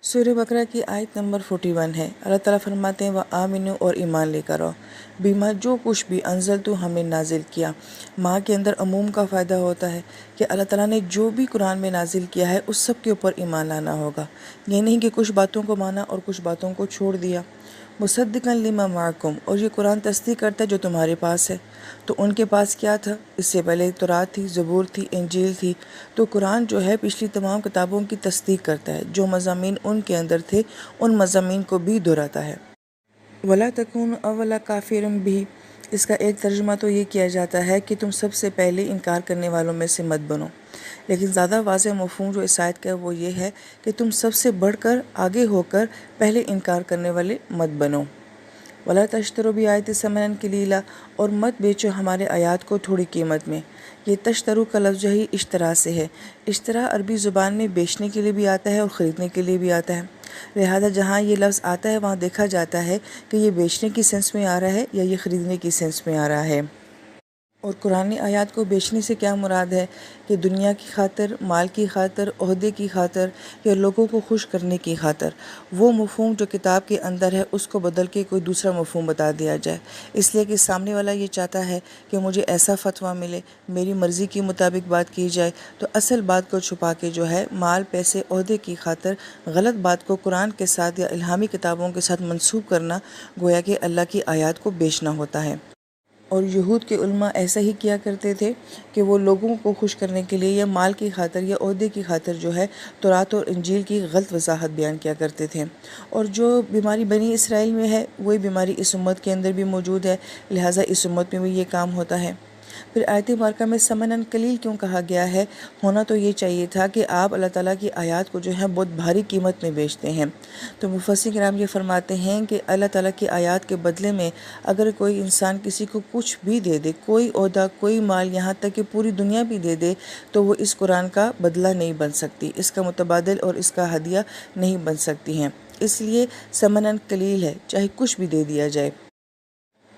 سورہ بقرہ کی آیت نمبر 41 ہے۔ اللہ تعالیٰ فرماتے ہیں وَآمِنُوا اور ایمان لے کر آؤ بیما جو کچھ بھی انزلتو ہمیں نازل کیا۔ ماں کے اندر عموم کا فائدہ ہوتا ہے کہ اللہ تعالیٰ نے جو بھی قرآن میں نازل کیا ہے اس سب کے اوپر ایمان لانا ہوگا، یہ نہیں کہ کچھ باتوں کو مانا اور کچھ باتوں کو چھوڑ دیا۔ مصدقا لما معکم، اور یہ قرآن تصدیق کرتا ہے جو تمہارے پاس ہے۔ تو ان کے پاس کیا تھا؟ اس سے پہلے تورات تھی، زبور تھی، انجیل تھی۔ تو قرآن جو ہے پچھلی تمام کتابوں کی تصدیق کرتا ہے، جو مضامین ان کے اندر تھے ان مضامین کو بھی دہراتا ہے۔ وَلَا تَكُونُوا أَوَّلَ كَافِرٍ بِهِ، اس کا ایک ترجمہ تو یہ کیا جاتا ہے کہ تم سب سے پہلے انکار کرنے والوں میں سے مت بنو، لیکن زیادہ واضح مفہوم جو اس آیت کا ہے وہ یہ ہے کہ تم سب سے بڑھ کر آگے ہو کر پہلے انکار کرنے والے مت بنو۔ وَلَا تَشْتَرُوا بِآيَاتِ ثَمَنًا قَلِيلًا، اور مت بیچو ہمارے آیات کو تھوڑی قیمت میں۔ یہ تشترو کا لفظ ہی اشترا سے ہے۔ اشترا عربی زبان میں بیچنے کے لیے بھی آتا ہے اور خریدنے کے لیے بھی آتا ہے، لہذا جہاں یہ لفظ آتا ہے وہاں دیکھا جاتا ہے کہ یہ بیچنے کی سینس میں آ رہا ہے یا یہ خریدنے کی سینس میں آ رہا ہے۔ اور قرآن آیات کو بیچنے سے کیا مراد ہے کہ دنیا کی خاطر، مال کی خاطر، عہدے کی خاطر یا لوگوں کو خوش کرنے کی خاطر وہ مفہوم جو کتاب کے اندر ہے اس کو بدل کے کوئی دوسرا مفہوم بتا دیا جائے، اس لیے کہ سامنے والا یہ چاہتا ہے کہ مجھے ایسا فتویٰ ملے، میری مرضی کے مطابق بات کی جائے، تو اصل بات کو چھپا کے جو ہے مال، پیسے، عہدے کی خاطر غلط بات کو قرآن کے ساتھ یا الہامی کتابوں کے ساتھ منسوب کرنا گویا کہ اللہ کی آیات کو بیچنا ہوتا ہے۔ اور یہود کے علماء ایسا ہی کیا کرتے تھے کہ وہ لوگوں کو خوش کرنے کے لیے یا مال کی خاطر یا عہدے کی خاطر جو ہے تورات اور انجیل کی غلط وضاحت بیان کیا کرتے تھے، اور جو بیماری بنی اسرائیل میں ہے وہی بیماری اس امت کے اندر بھی موجود ہے، لہٰذا اس امت میں بھی یہ کام ہوتا ہے۔ پھر آیت مبارکہ میں ثمناً قلیل کیوں کہا گیا ہے؟ ہونا تو یہ چاہیے تھا کہ آپ اللہ تعالیٰ کی آیات کو جو ہے بہت بھاری قیمت میں بیچتے ہیں۔ تو مفسرین کرام یہ فرماتے ہیں کہ اللہ تعالیٰ کی آیات کے بدلے میں اگر کوئی انسان کسی کو کچھ بھی دے دے، کوئی عہدہ، کوئی مال، یہاں تک کہ پوری دنیا بھی دے دے، تو وہ اس قرآن کا بدلہ نہیں بن سکتی، اس کا متبادل اور اس کا ہدیہ نہیں بن سکتی ہیں۔ اس لیے ثمناً قلیل ہے، چاہے کچھ بھی دے دیا جائے۔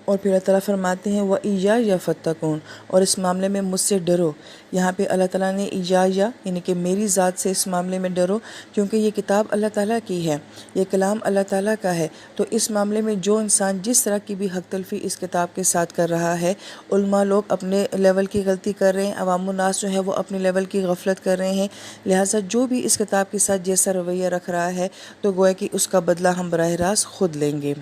اور پھر اللہ تعالیٰ فرماتے ہیں وَإِيَّايَ فَاتَّقُونِ، اور اس معاملے میں مجھ سے ڈرو۔ یہاں پہ اللہ تعالیٰ نے ایایا یعنی کہ میری ذات سے اس معاملے میں ڈرو، کیونکہ یہ کتاب اللہ تعالیٰ کی ہے، یہ کلام اللہ تعالیٰ کا ہے۔ تو اس معاملے میں جو انسان جس طرح کی بھی حق تلفی اس کتاب کے ساتھ کر رہا ہے، علماء لوگ اپنے لیول کی غلطی کر رہے ہیں، عوام الناس جو ہے وہ اپنے لیول کی غفلت کر رہے ہیں، لہٰذا جو بھی اس کتاب کے ساتھ جیسا رویہ رکھ رہا ہے تو گویا کہ اس کا بدلہ ہم براہ راست خود لیں گے۔